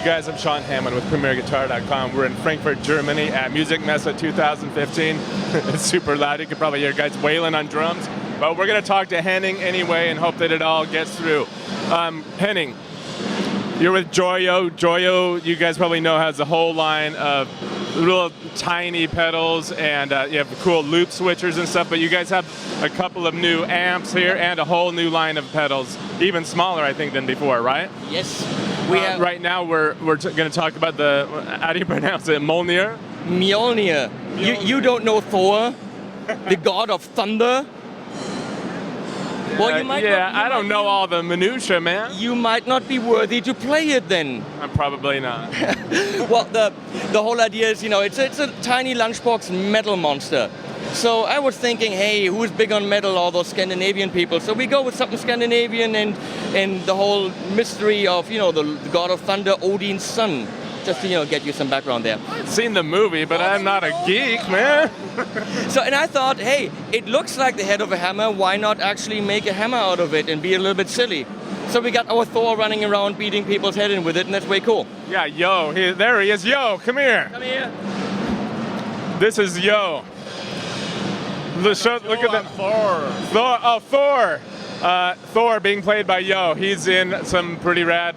Guys, I'm Sean Hammond with PremierGuitar.com. We're in Frankfurt, Germany at Musikmesse 2015. It's super loud. You can probably hear guys wailing on drums. But we're going to talk to Henning anyway and hope that it all gets through. Henning, you're with Joyo. Joyo, you guys probably know, has a whole line of little tiny pedals, and you have cool loop switchers and stuff, but you guys have a couple of new amps here and a whole new line of pedals, even smaller, I think, than before, right? Yes. Right now, we're going to talk about the, how do you pronounce it, Mjolnir? Mjolnir. You don't know Thor, the god of thunder? Well, you might I don't know all the minutia, man. You might not be worthy to play it then. I'm probably not. Well, the whole idea is, it's a tiny lunchbox metal monster. So I was thinking, hey, who's big on metal? All those Scandinavian people. So we go with something Scandinavian and the whole mystery of, the god of thunder, Odin's son. Just to, get you some background there. I've seen the movie, but I'm not a geek, man. And I thought, hey, it looks like the head of a hammer. Why not actually make a hammer out of it and be a little bit silly? So we got our Thor running around beating people's head in with it, and that's way cool. Yeah, Yo, there he is. Yo, come here. Come here. This is Yo. Look at that. Thor. Thor. Thor being played by Yo. He's in some pretty rad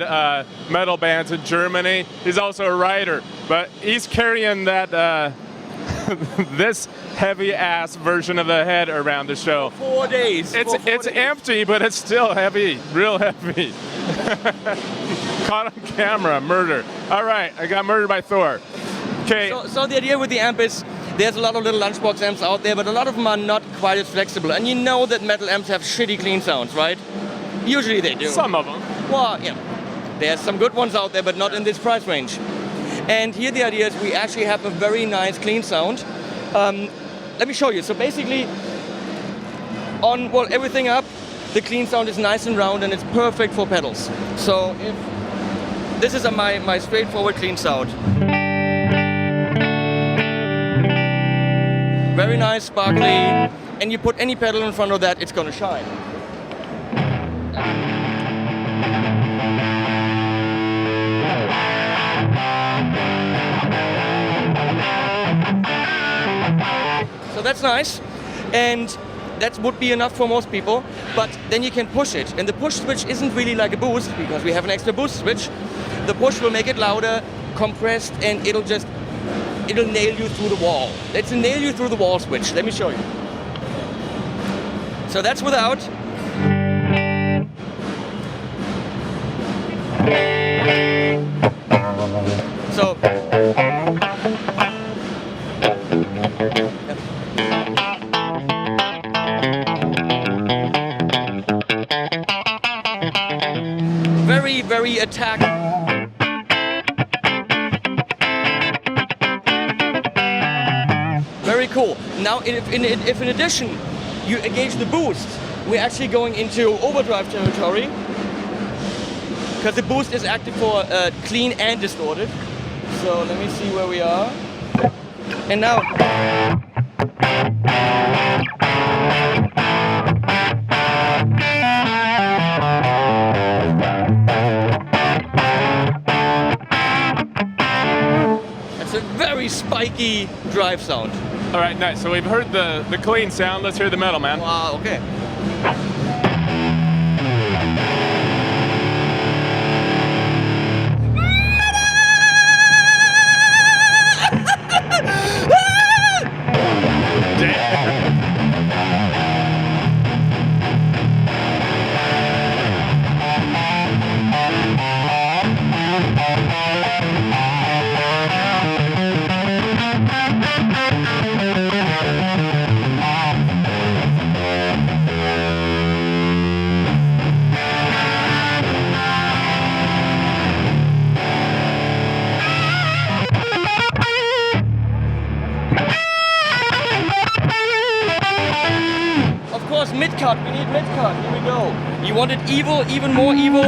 metal bands in Germany. He's also a writer, but he's carrying that this heavy-ass version of the head around the show. 4 days. It's empty, but it's still heavy, real heavy. Caught on camera, murder. All right, I got murdered by Thor. Okay. So the idea with the amp is, there's a lot of little lunchbox amps out there, but a lot of them are not quite as flexible. And you know that metal amps have shitty clean sounds, right? Usually they do. Some of them. Well, there's some good ones out there, but not in this price range. And here the idea is we actually have a very nice clean sound. Let me show you. So basically, on everything up, the clean sound is nice and round and it's perfect for pedals. So this is my straightforward clean sound. Very nice, sparkly, and you put any pedal in front of that, it's gonna shine. So that's nice, and that would be enough for most people, but then you can push it, and the push switch isn't really like a boost, because we have an extra boost switch. The push will make it louder, compressed, and it'll nail you through the wall. It's a nail you through the wall switch. Let me show you. So that's without. So. Very, very attack. Very cool. Now, if in addition you engage the boost, we're actually going into overdrive territory, because the boost is active for clean and distorted. So let me see where we are. And now. That's a very spiky drive sound. All right, nice. So we've heard the clean sound. Let's hear the metal, man. Wow, okay. mid-cut, we need mid-cut, here we go. You want it evil, even more evil?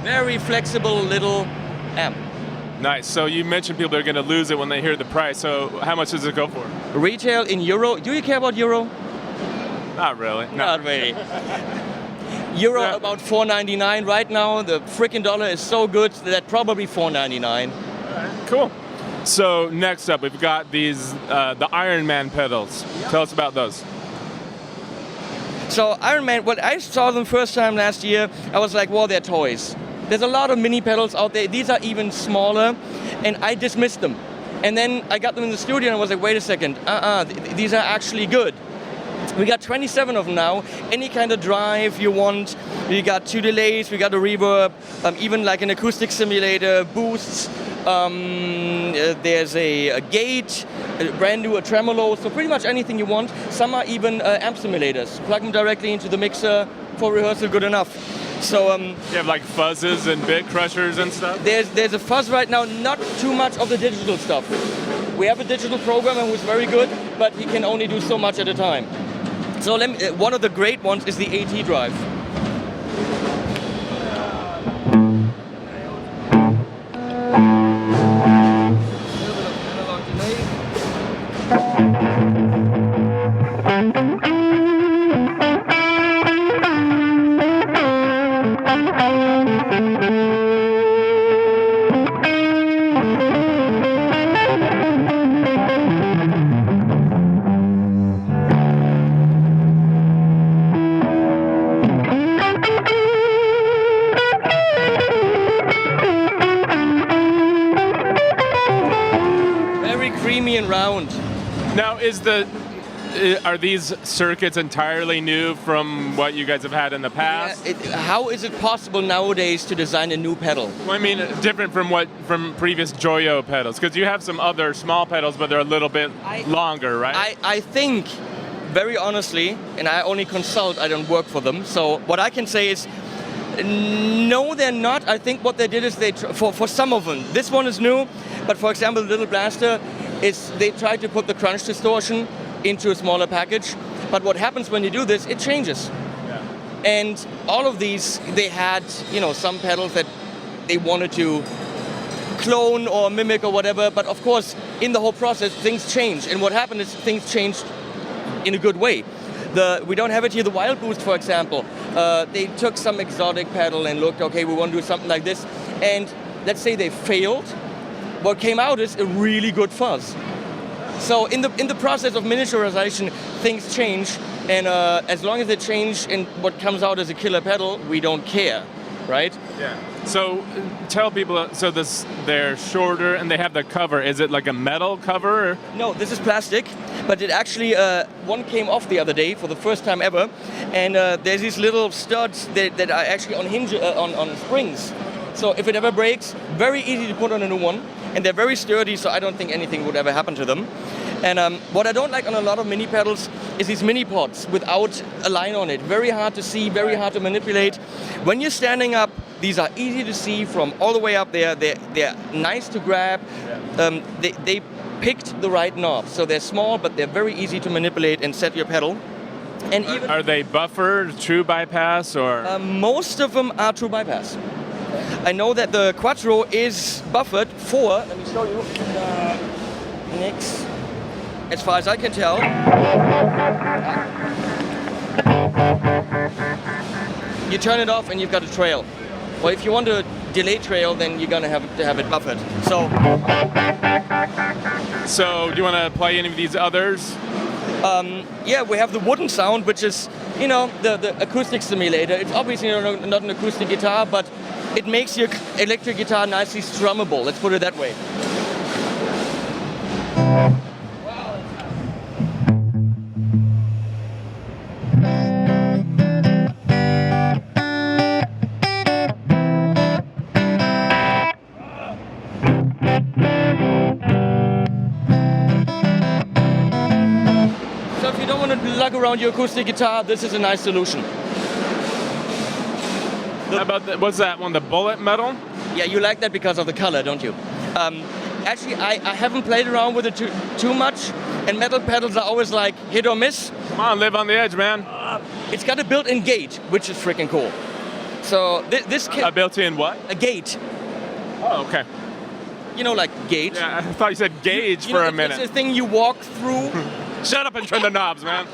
Very flexible little amp. Nice. So you mentioned people are going to lose it when they hear the price. So how much does it go for? Retail in euro. Do you care about euro? Not really. Not really. Euro Yeah. about $4.99 right now. The freaking dollar is so good that probably $4.99. Cool. So next up, we've got these the Ironman pedals. Tell us about those. So Ironman, when I saw them first time last year, I was like, well, they're toys. There's a lot of mini pedals out there. These are even smaller, and I dismissed them. And then I got them in the studio, and I was like, wait a second, these are actually good. We got 27 of them now. Any kind of drive you want. We got 2 delays, we got a reverb, even like an acoustic simulator, boosts. There's a gate, a brand new tremolo, so pretty much anything you want. Some are even amp simulators. Plug them directly into the mixer for rehearsal, good enough. So You have like fuzzes and bit crushers and stuff? there's a fuzz right now, not too much of the digital stuff. We have a digital programmer who's very good, but he can only do so much at a time. So one of the great ones is the AT drive. Now, are these circuits entirely new from what you guys have had in the past? How is it possible nowadays to design a new pedal? Well, I mean, different from previous Joyo pedals, because you have some other small pedals, but they're a little bit longer, right? I think, very honestly, and I only consult, I don't work for them, so what I can say is, no, they're not. I think what they did is for some of them, this one is new, but for example, the Little Blaster, they tried to put the crunch distortion into a smaller package, but what happens when you do this, it changes. Yeah. And all of these, they had, some pedals that they wanted to clone or mimic or whatever, but of course, in the whole process, things change. And what happened is things changed in a good way. We don't have it here, the Wild Boost, for example. They took some exotic pedal and looked, okay, we want to do something like this. And let's say they failed. What came out is a really good fuzz. So in the process of miniaturization, things change, and as long as they change and what comes out as a killer pedal, we don't care, right? Yeah. So tell people, they're shorter and they have the cover. Is it like a metal cover? Or? No, this is plastic, but it actually, one came off the other day for the first time ever, and there's these little studs that are actually on on springs. So if it ever breaks, very easy to put on a new one. And they're very sturdy, so I don't think anything would ever happen to them. And what I don't like on a lot of mini pedals is these mini pods without a line on it. Very hard to see, very hard to manipulate. When you're standing up, these are easy to see from all the way up there. They're nice to grab. They picked the right knob. So they're small, but they're very easy to manipulate and set your pedal. And even are they buffered, true bypass, or? Most of them are true bypass. I know that the Quattro is buffered for, let me show you, Nix, as far as I can tell. You turn it off and you've got a trail. Well, if you want a delay trail, then you're gonna have to have it buffered. So do you want to play any of these others? Yeah, we have the wooden sound, which is, the acoustic simulator. It's obviously not an acoustic guitar, but it makes your electric guitar nicely strummable, let's put it that way. So if you don't want to lug around your acoustic guitar, this is a nice solution. How about what's that one? The bullet metal? Yeah, you like that because of the color, don't you? Actually, I haven't played around with it too much, and metal pedals are always like hit or miss. Come on, live on the edge, man. It's got a built-in gate, which is freaking cool. So this A built-in what? a gate. Oh, okay. You know, like gate. Yeah, I thought you said gauge You for know, a minute. It's a thing you walk through. Shut up and turn the knobs, man.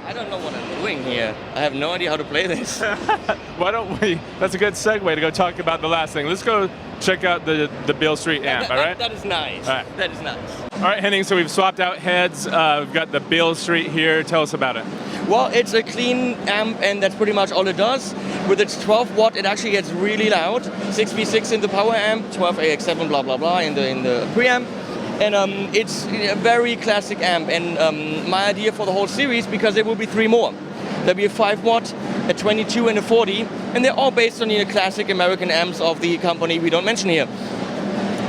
I don't know what I'm doing here. I have no idea how to play this. Why don't we? That's a good segue to go talk about the last thing. Let's go check out the Beale Street amp. All right. That is nice. All right. That is nice. All right, Henning. So we've swapped out heads. We've got the Beale Street here. Tell us about it. Well, it's a clean amp, and that's pretty much all it does. With its 12 watt, it actually gets really loud. 6v6 in the power amp, 12 AX7, blah blah blah in the preamp, and it's a very classic amp. And my idea for the whole series, because there will be 3 more. There'll be a 5 watt, a 22, and a 40, and they're all based on the classic American amps of the company we don't mention here.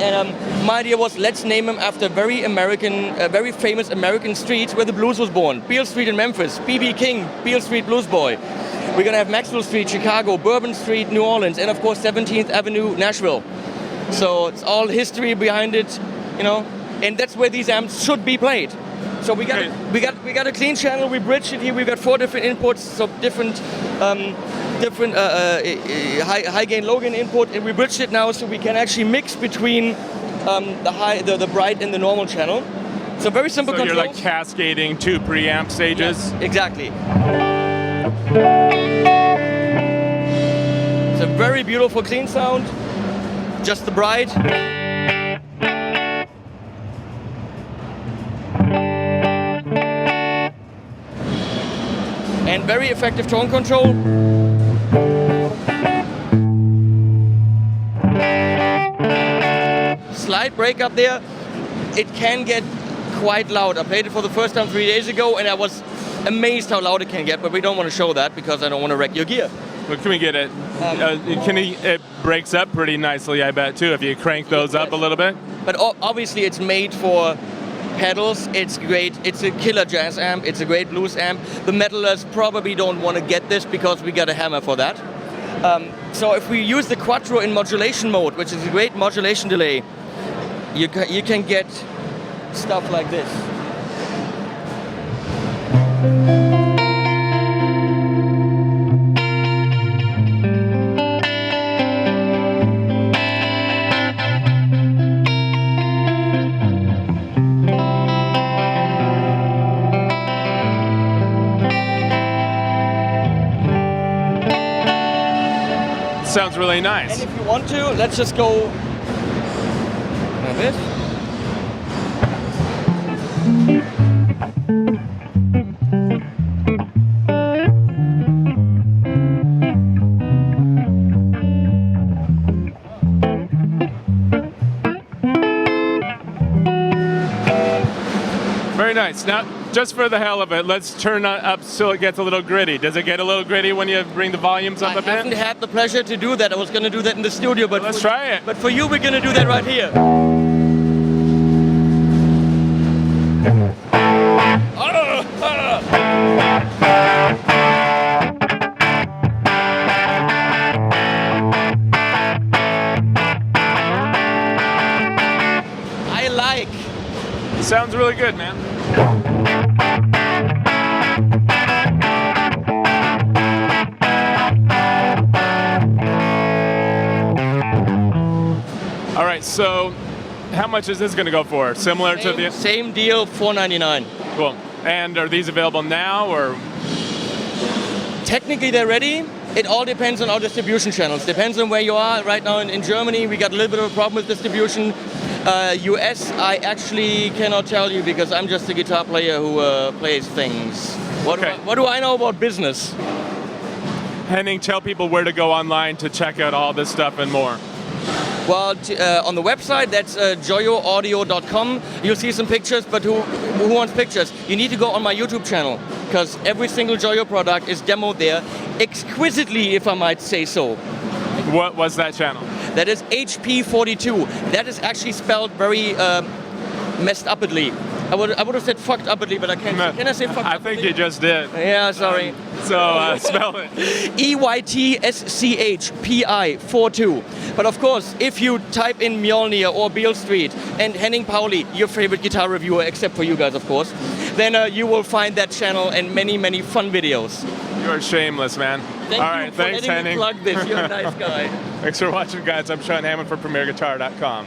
And my idea was, let's name them after very famous American streets where the blues was born. Beale Street in Memphis, B.B. King, Beale Street Blues Boy. We're gonna have Maxwell Street, Chicago, Bourbon Street, New Orleans, and of course 17th Avenue, Nashville. So it's all history behind it, you know, and that's where these amps should be played. So we got a clean channel. We bridged it here. We've got 4 different inputs, so different high gain, low gain input, and we bridged it now so we can actually mix between the bright and the normal channel. So very simple So controls. you're like cascading 2 preamp stages. Yes, exactly. It's a very beautiful clean sound. Just the bright. And very effective tone control. Slight break up there. It can get quite loud. I played it for the first time 3 days ago, and I was amazed how loud it can get, but we don't want to show that because I don't want to wreck your gear. Well, can we get it? It breaks up pretty nicely, I bet, too, if you crank those up a little bit. But obviously it's made for pedals. It's great. It's a killer jazz amp. It's a great blues amp. The metalers probably don't want to get this because we got a hammer for that. So if we use the Quattro in modulation mode, which is a great modulation delay, you can get stuff like this. Sounds really nice. And if you want to, let's just go like this. Very nice. Now, just for the hell of it, let's turn it up so it gets a little gritty. Does it get a little gritty when you bring the volumes up a bit? I haven't had the pleasure to do that. I was going to do that in the studio, but Let's try it. But for you, we're going to do that right here. I like. Sounds really good, man. All right, so how much is this going to go for? Similar to the Same deal, $4.99. Cool. And are these available now, or? Technically, they're ready. It all depends on our distribution channels. Depends on where you are. Right now in Germany, we got a little bit of a problem with distribution. US, I actually cannot tell you because I'm just a guitar player who plays things. What do I know about business? Henning, tell people where to go online to check out all this stuff and more. Well, on the website, that's joyoaudio.com. You'll see some pictures, but who wants pictures? You need to go on my YouTube channel, because every single Joyo product is demoed there, exquisitely, if I might say so. What was that channel? That is HP42. That is actually spelled very messed upedly. I would have said fucked upedly, but I can't. Can I say fucked upedly? I think you just did. Yeah, sorry. So spell it. EYTSCHPI42. But of course, if you type in Mjolnir or Beale Street and Henning Pauli, your favorite guitar reviewer, except for you guys, of course, then you will find that channel and many, many fun videos. You're shameless, man. Thank All you right, for thanks, letting me Henning. plug this. You're a nice guy. Thanks for watching, guys. I'm Sean Hammond for PremierGuitar.com.